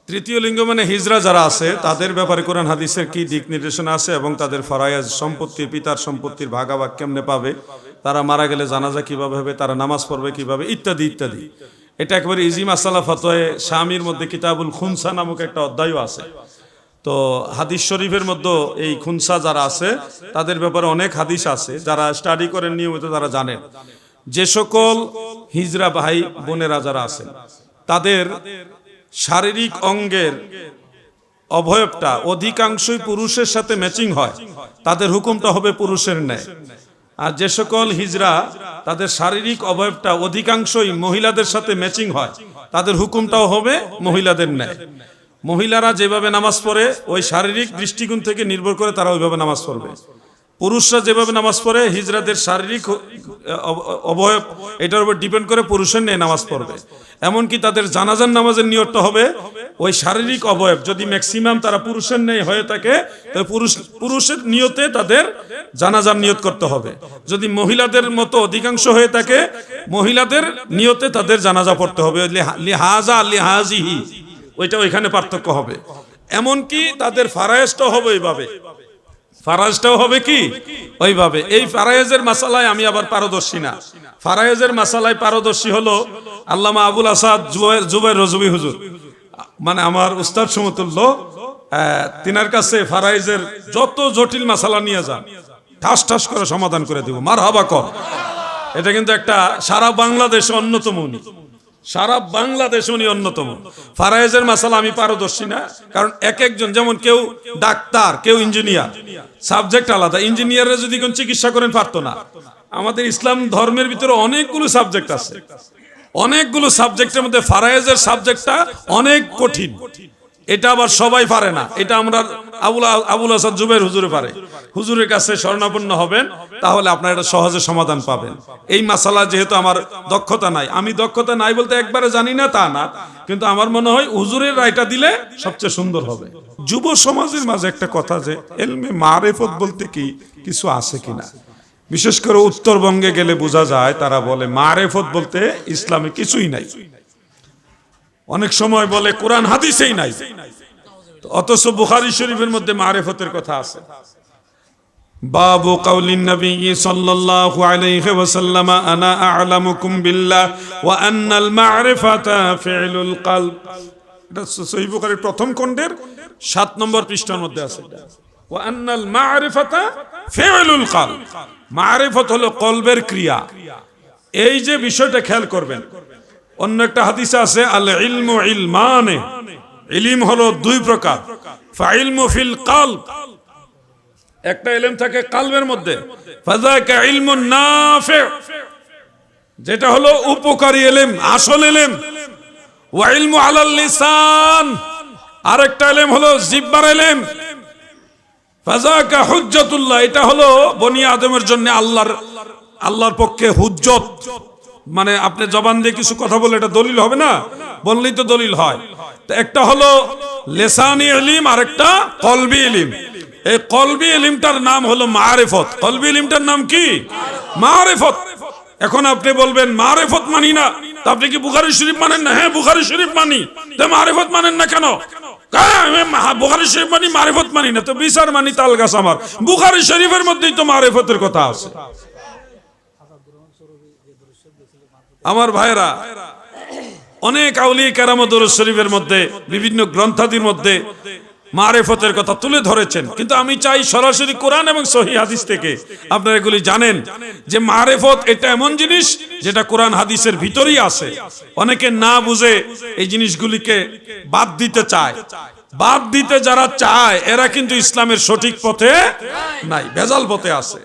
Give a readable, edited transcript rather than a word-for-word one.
তৃতীয় লিঙ্গ মানে হিজরা যারা আছে তাদের ব্যাপারে কোরআন হাদিসের কি দিক নির্দেশনা আছে এবং তাদের ফরায়েজ সম্পত্তি, পিতার সম্পত্তির ভাগাভাগ কেমনে পাবে, তারা মারা গেলে জানাজা কিভাবে হবে, তারা নামাজ পড়বে কিভাবে, ইত্যাদি ইত্যাদি। এটা একেবারে ইজি মাসালা ফতোয়ে শামির মধ্যে কিতাবুল খুনসা নামক একটা অধ্যায়ও আছে। তো হাদিস শরীফের মধ্যে এই খুনসা যারা আছে তাদের ব্যাপারে অনেক হাদিস আছে, যারা স্টাডি করেন নিয়মিত তারা জানেন। যে সকল হিজরা ভাই বোনেরা যারা আছেন তাদের শারীরিক অঙ্গের অবয়বটা অধিকাংশই পুরুষের সাথে ম্যাচিং হয়, তাদের হুকুমটা হবে পুরুষের ন্যায়। আর যে সকল হিজরা তাদের শারীরিক অবয়বটা অধিকাংশই মহিলাদের সাথে ম্যাচিং হয়, তাদের হুকুমটাও হবে মহিলাদের ন্যায়। মহিলারা যেভাবে নামাজ পড়ে ওই শারীরিক দৃষ্টিকোণ থেকে নির্ভর করে তারা ওইভাবে নামাজ পড়বে। পুরুষরা যেভাবে নামাজ পড়ে হিজরাদের শারীরিক অবয়ব এটার উপর ডিপেন্ড করে পুরুষের নিয়ে নামাজ পড়বে। এমনকি তাদের জানাজার নামাজের নিয়তটা হবে ওই শারীরিক অবয়ব যদি ম্যাক্সিমাম তারা পুরুষের ন্যায় হয়ে থাকে তাহলে পুরুষের নিয়তে তাদের জানাজার নিয়ত করতে হবে। যদি মহিলাদের মতো অধিকাংশ হয়ে থাকে মহিলাদের নিয়তে তাদের জানাজা পড়তে হবে। লিহাজা লিহাজিহি ওইটা ওইখানে পার্থক্য হবে। এমনকি তাদের ফারায়েজটাও হবে ওইভাবে, ফারায়েজটাও হবে কি ওইভাবে। এই ফারায়েজের মাসালায় আমি আবার পারদর্শী না। ফারায়েজের মাসালায় পারদর্শী হলো আল্লামা আবুল আসাদ জুবাইর রজবি হুজুর, মানে আমার উস্তাদ সমতুল্য। তিনার কাছে ফারায়েজের যত জটিল মাসালা নিয়ে যান ঠাস ঠাস করে সমাধান করে দিব, মারহাবা কর। এটা কিন্তু একটা সারা বাংলাদেশে অন্যতম, উনি সারা বাংলাদেশ উনি অন্যতম। ফারায়েজের মাসালা আমি পারদর্শী না, কারণ এক একজন, যেমন কেউ ডাক্তার, কেউ ইঞ্জিনিয়ার, সাবজেক্ট আলাদা। ইঞ্জিনিয়াররা যদি কোন চিকিৎসা করেন পারতো না। আমাদের ইসলাম ধর্মের ভিতরে অনেকগুলো সাবজেক্ট আছে, অনেকগুলো সাবজেক্টের মধ্যে ফারায়েজের সাবজেক্টটা অনেক কঠিন। এটা আবার সবাই পারে না। এটা আমরা আবুল আসাদ জুবাইর হুজুরে পারে। হুজুরের কাছে শরণাপন্ন হবেন, তাহলে আপনারা এটা সহজে সমাধান পাবেন। এই মাসালা যেহেতু আমার দক্ষতা নাই, আমি দক্ষতা নাই বলতে একবারে জানি না তা না, কিন্তু আমার মনে হয় হুজুরের রায়টা দিলে সবচেয়ে সুন্দর হবে। যুব সমাজের মাঝে একটা কথা, যে এলমে মারেফত বলতে কি কিছু আছে কিনা। বিশেষ করে উত্তরবঙ্গে গেলে বোঝা যায়, তারা বলে মারেফত বলতে ইসলামে কিছুই নাই। অনেক সময় বলে কোরআন হাদিসেই নাই, অথচ বুখারী শরীফের মধ্যে মারেফতের কথা আছে। বাবু কাউলিন নবী সাল্লাল্লাহু আলাইহি ওয়াসাল্লাম আনা আ'লামুকুম বিল্লাহ ওয়া আন্নাল মা'রিফাতা ফি'লুল কলব। এটা সহিহ বুখারীর প্রথম খণ্ডের 7 নম্বর পৃষ্ঠার মধ্যে আছে। ওয়া আন্নাল মা'রিফাতা ফি'লুল কলব, মা'রিফত হলো কলবের ক্রিয়া। এই যে বিষয়টা খেয়াল করবেন। অন্য একটা হাদিসে আছে আল ইলমু ইলমানে, ইলম হলো দুই প্রকার। ফাইলমু ফিল কলব, একটা ইলম থাকে কলবের মধ্যে, ফাযাকা ইলমুন নাফি, যেটা হলো উপকারী ইলম, আসল ইলম। ওয়া ইলমু আলাল লিসান, আরেকটা ইলম হলো জিহ্বার ইলম। ফাযাকা হুজ্জাতুল্লাহ, এটা হলো বনি আদমের জন্য আল্লাহর পক্ষে হুজ্জত। মানে আপনি জবান দিয়ে কিছু কথা বলে এটা দলিল হবে না, বললেই তো দলিল হয়। তো একটা হলো লিসানি ইলম আর একটা কলবি ইলম। এই কলবি ইলমটার নাম হলো মারিফত। কলবি ইলমটার নাম কি? মারিফত। এখন আপনি বলবেন মারিফত মানি না, তো আপনি কি বুখারী শরীফ মানেন না? হ্যাঁ বুখারী শরীফ মানি। তো মারিফত মানেন না কেন? বুখারী শরীফ মানি, মারিফত মানি না। তো বিচার মানি তাল গাছ আমার। বুখারী শরীফের মধ্যেই তো মারিফতের কথা আছে। আমার ভাইরা, অনেক আউলিয়া কেরাম দরুদ শরীফের মধ্যে, বিভিন্ন গ্রন্থাদির মধ্যে মারিফতের কথা তুলে ধরেছেন, কিন্তু আমি চাই সরাসরি কোরআন এবং সহিহ হাদিস থেকে আপনারা এগুলি জানেন যে মারিফত এটা এমন জিনিস যেটা কোরআন হাদিসের ভিতরেই আছে। অনেকে না বুঝে এই জিনিসগুলিকে বাদ দিতে চায়। বাদ দিতে যারা চায় এরা কিন্তু ইসলামের সঠিক পথে নাই, ভেজাল পথে আছে।